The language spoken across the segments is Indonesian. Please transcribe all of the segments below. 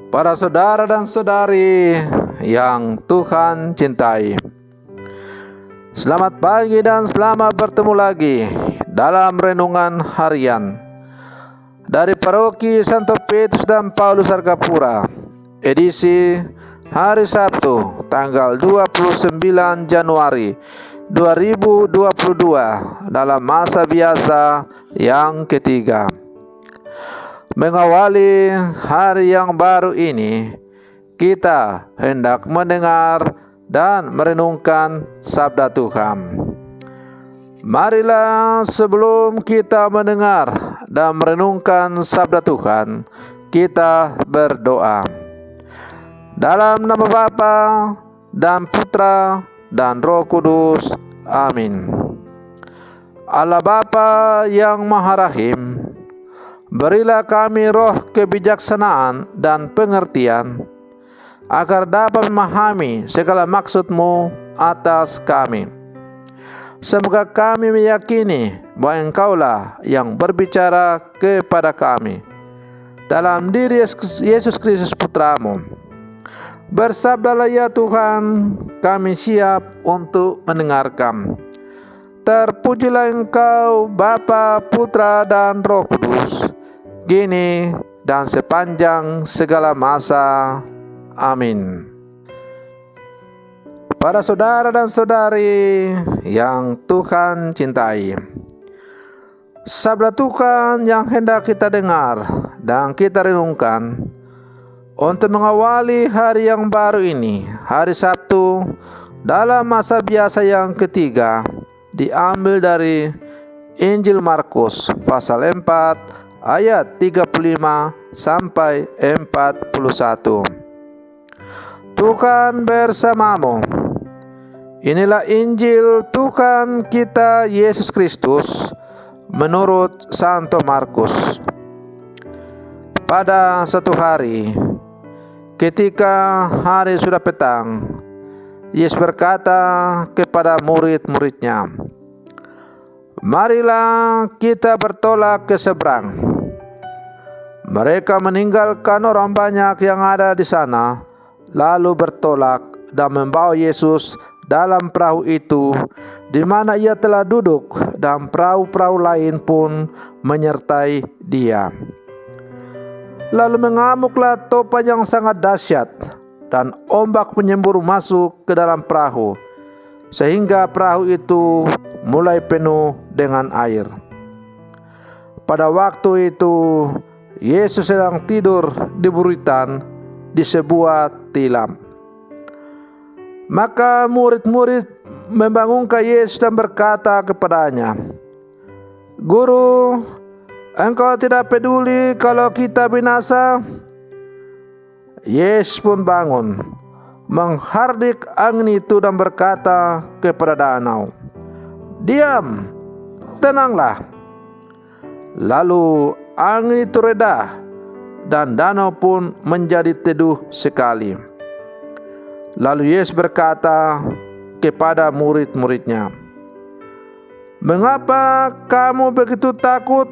Para saudara dan saudari yang Tuhan cintai, selamat pagi dan selamat bertemu lagi dalam renungan harian dari Paroki Santo Petrus dan Paulus Argapura, edisi hari Sabtu tanggal 29 Januari 2022 dalam masa biasa yang ketiga. Mengawali hari yang baru ini, kita hendak mendengar dan merenungkan sabda Tuhan. Marilah sebelum kita mendengar dan merenungkan sabda Tuhan, kita berdoa. Dalam nama Bapa dan Putra dan Roh Kudus. Amin. Allah Bapa yang Maha Rahim, berilah kami roh kebijaksanaan dan pengertian, agar dapat memahami segala maksud-Mu atas kami. Semoga kami meyakini bahwa Engkaulah yang berbicara kepada kami dalam diri Yesus Kristus Putra-Mu. Bersabdalah ya Tuhan, kami siap untuk mendengarkan. Terpujilah Engkau Bapa, Putra, dan Roh Kudus, kini dan sepanjang segala masa. Amin. Para saudara dan saudari yang Tuhan cintai, sabda Tuhan yang hendak kita dengar dan kita renungkan untuk mengawali hari yang baru ini, hari Sabtu dalam masa biasa yang ketiga, diambil dari Injil Markus pasal 4 ayat 35 sampai 41. Tuhan bersamamu. Inilah Injil Tuhan kita Yesus Kristus menurut Santo Markus. Pada satu hari, ketika hari sudah petang, Yesus berkata kepada murid-muridnya, "Marilah kita bertolak ke seberang." Mereka meninggalkan orang banyak yang ada di sana, lalu bertolak dan membawa Yesus dalam perahu itu, di mana ia telah duduk, dan perahu-perahu lain pun menyertai dia. Lalu mengamuklah topan yang sangat dahsyat, dan ombak menyembur masuk ke dalam perahu, sehingga perahu itu mulai penuh dengan air. Pada waktu itu, Yesus sedang tidur di buritan di sebuah tilam. Maka murid-murid membangunkan Yesus dan berkata kepadanya, "Guru, Engkau tidak peduli kalau kita binasa?" Yesus pun bangun, menghardik angin itu dan berkata kepada danau, "Diam, tenanglah." Lalu angin itu reda dan danau pun menjadi teduh sekali. Lalu Yesus berkata kepada murid-muridnya, "Mengapa kamu begitu takut?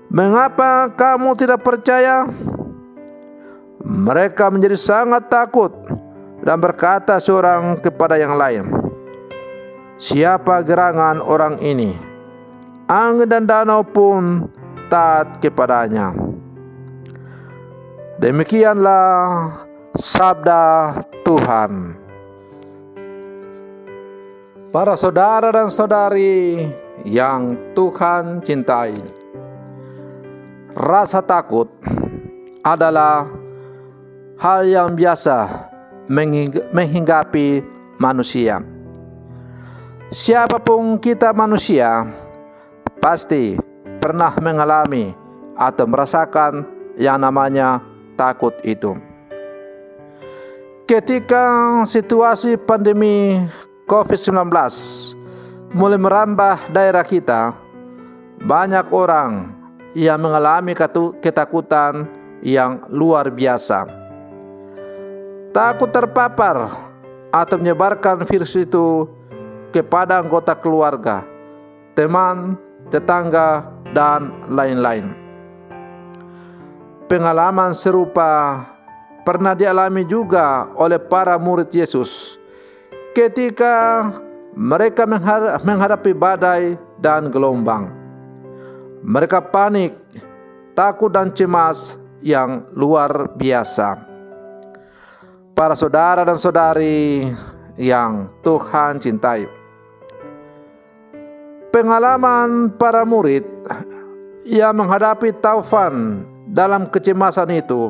Mengapa kamu tidak percaya?" Mereka menjadi sangat takut dan berkata seorang kepada yang lain, "Siapa gerangan orang ini? Angin dan danau pun taat kepadanya." Demikianlah sabda Tuhan. Para saudara dan saudari yang Tuhan cintai, rasa takut adalah hal yang biasa menghinggapi manusia. Siapapun kita manusia, pasti pernah mengalami atau merasakan yang namanya takut itu. Ketika situasi pandemi COVID-19 mulai merambah daerah kita, banyak orang yang mengalami ketakutan yang luar biasa. Takut terpapar atau menyebarkan virus itu kepada anggota keluarga, teman, tetangga, dan lain-lain. Pengalaman serupa pernah dialami juga oleh para murid Yesus ketika mereka menghadapi badai dan gelombang. Mereka panik, takut dan cemas yang luar biasa. Para saudara dan saudari yang Tuhan cintai, pengalaman para murid yang menghadapi taufan dalam kecemasan itu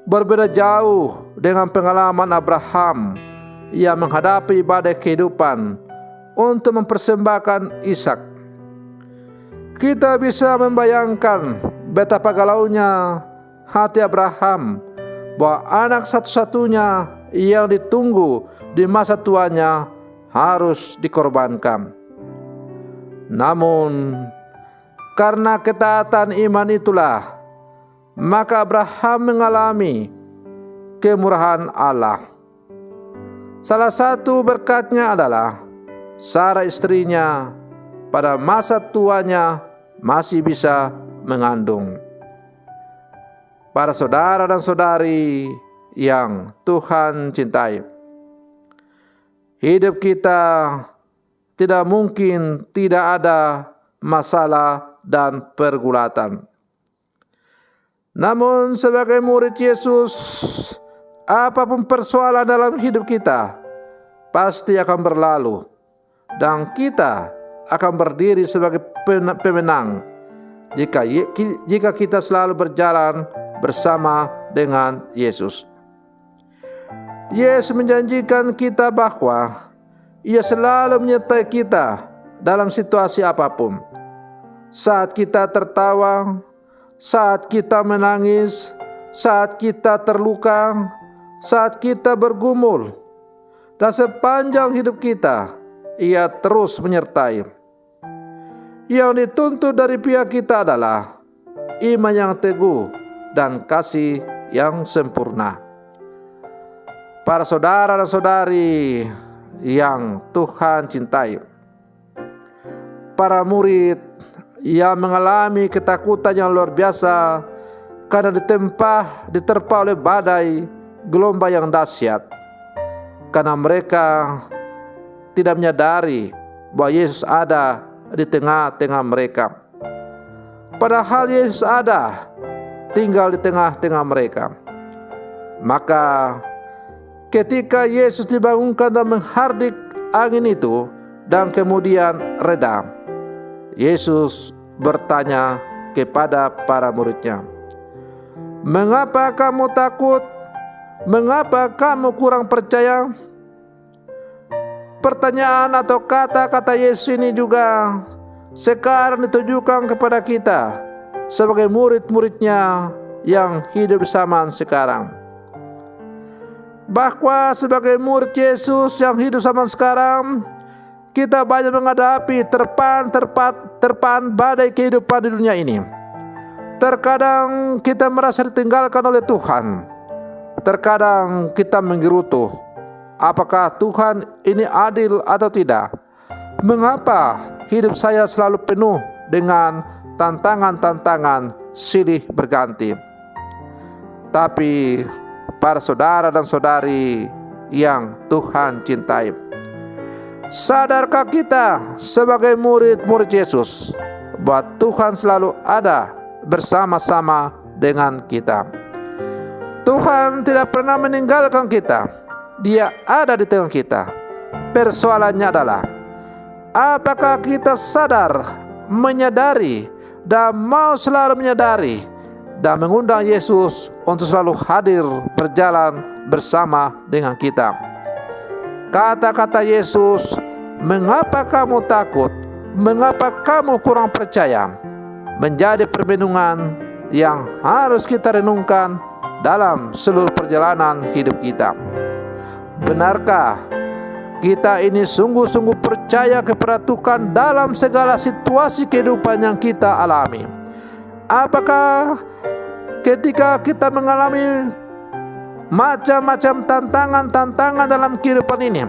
berbeda jauh dengan pengalaman Abraham yang menghadapi badai kehidupan untuk mempersembahkan Ishak. Kita bisa membayangkan betapa galaunya hati Abraham bahwa anak satu-satunya yang ditunggu di masa tuanya harus dikorbankan. Namun, karena ketaatan iman itulah, maka Abraham mengalami kemurahan Allah. Salah satu berkatnya adalah Sarah istrinya pada masa tuanya masih bisa mengandung. Para saudara dan saudari yang Tuhan cintai, hidup kita tidak mungkin tidak ada masalah dan pergulatan. Namun sebagai murid Yesus, apapun persoalan dalam hidup kita pasti akan berlalu, dan kita akan berdiri sebagai pemenang jika kita selalu berjalan bersama dengan Yesus. Yesus menjanjikan kita bahwa Ia selalu menyertai kita dalam situasi apapun. Saat kita tertawa, saat kita menangis, saat kita terluka, saat kita bergumul, dan sepanjang hidup kita, Ia terus menyertai. Yang dituntut dari pihak kita adalah iman yang teguh dan kasih yang sempurna. Para saudara dan saudari yang Tuhan cintai, para murid yang mengalami ketakutan yang luar biasa karena diterpa oleh badai gelombang yang dahsyat, karena mereka tidak menyadari bahwa Yesus ada di tengah-tengah mereka. Padahal Yesus ada, tinggal di tengah-tengah mereka. Maka ketika Yesus dibangunkan dan menghardik angin itu dan kemudian reda, Yesus bertanya kepada para muridnya, "Mengapa kamu takut? Mengapa kamu kurang percaya?" Pertanyaan atau kata-kata Yesus ini juga sekarang ditujukan kepada kita sebagai murid-muridnya yang hidup zaman sekarang. Bahwa sebagai murid Yesus yang hidup zaman sekarang, kita banyak menghadapi terpaan badai kehidupan di dunia ini. Terkadang kita merasa ditinggalkan oleh Tuhan. Terkadang kita menggerutu, apakah Tuhan ini adil atau tidak? Mengapa hidup saya selalu penuh dengan tantangan-tantangan silih berganti? Tapi para saudara dan saudari yang Tuhan cintai, sadarkah kita sebagai murid-murid Yesus bahwa Tuhan selalu ada bersama-sama dengan kita? Tuhan tidak pernah meninggalkan kita. Dia ada di tengah kita. Persoalannya adalah, apakah kita sadar, menyadari, dan mau selalu menyadari dan mengundang Yesus untuk selalu hadir berjalan bersama dengan kita. Kata-kata Yesus, "Mengapa kamu takut? Mengapa kamu kurang percaya?" menjadi perbingungan yang harus kita renungkan dalam seluruh perjalanan hidup kita. Benarkah kita ini sungguh-sungguh percaya kepada Tuhan dalam segala situasi kehidupan yang kita alami? Apakah ketika kita mengalami macam-macam tantangan dalam kehidupan ini,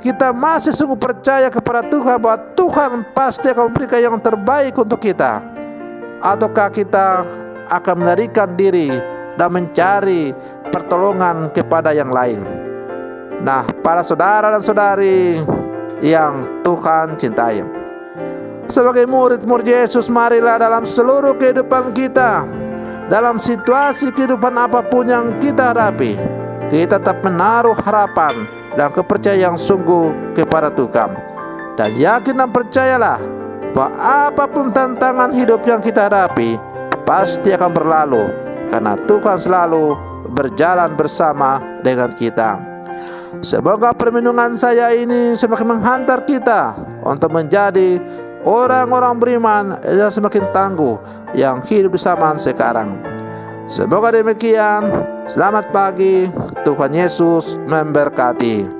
kita masih sungguh percaya kepada Tuhan bahwa Tuhan pasti akan memberikan yang terbaik untuk kita? Ataukah kita akan melarikan diri dan mencari pertolongan kepada yang lain. Nah, para saudara dan saudari yang Tuhan cintai, sebagai murid-murid Yesus, marilah dalam seluruh kehidupan kita, dalam situasi kehidupan apapun yang kita hadapi, kita tetap menaruh harapan dan kepercayaan yang sungguh kepada Tuhan. Dan yakin dan percayalah bahwa apapun tantangan hidup yang kita hadapi pasti akan berlalu, karena Tuhan selalu berjalan bersama dengan kita. Semoga permenungan saya ini semakin menghantar kita untuk menjadi orang-orang beriman yang semakin tangguh yang hidup di zaman sekarang. Semoga demikian. Selamat pagi, Tuhan Yesus memberkati.